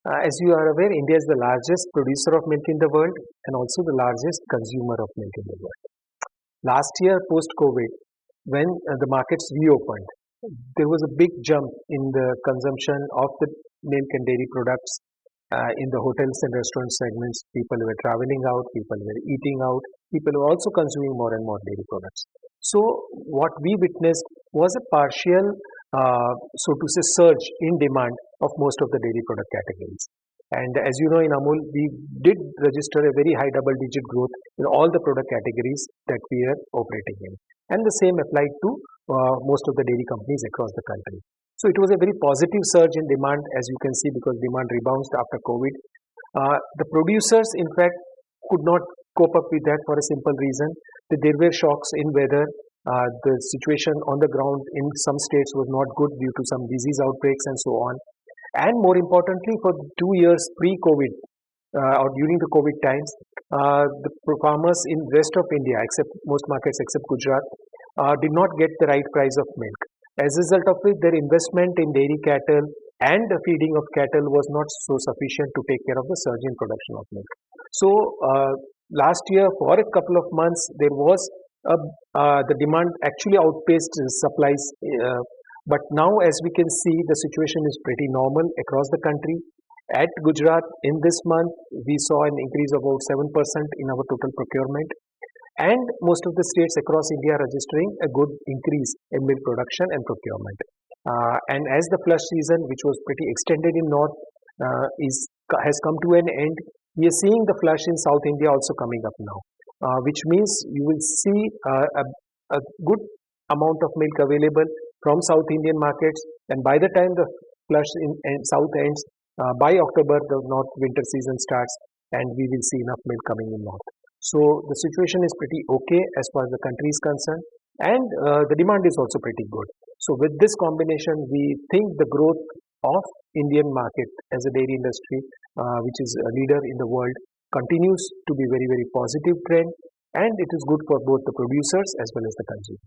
As you are aware, India is the largest producer of milk in the world and also the largest consumer of milk in the world. Last year, post-COVID, when the markets reopened, there was a big jump in the consumption of the milk and dairy products in the hotels and restaurant segments. People were traveling out, people were eating out, people were also consuming more and more dairy products. So, what we witnessed was a partial, so to say, surge in demand of most of the dairy product categories. And as you know, in Amul, we did register a very high double digit growth in all the product categories that we are operating in. And the same applied to most of the dairy companies across the country. So it was a very positive surge in demand, as you can see, because demand rebounded after COVID. The producers, in fact, could not cope up with that for a simple reason that there were shocks in weather. The situation on the ground in some states was not good due to some disease outbreaks and so on. And more importantly, for 2 years pre-COVID or during the COVID times, the farmers in rest of India, except most markets except Gujarat, did not get the right price of milk. As a result of it, their investment in dairy cattle and the feeding of cattle was not so sufficient to take care of the surge in production of milk. So last year, for a couple of months, there was the demand actually outpaced supplies. But now, as we can see, the situation is pretty normal across the country. At Gujarat, in this month, we saw an increase of about 7% in our total procurement. And most of the states across India are registering a good increase in milk production and procurement. And as the flush season, which was pretty extended in north, has come to an end, we are seeing the flush in South India also coming up now, which means you will see a good amount of milk available from South Indian markets, and by the time the flush in South ends, by October the North winter season starts, and we will see enough milk coming in North. So the situation is pretty okay as far as the country is concerned, and the demand is also pretty good. So with this combination, we think the growth of Indian market as a dairy industry, which is a leader in the world, continues to be very positive trend, and it is good for both the producers as well as the consumer.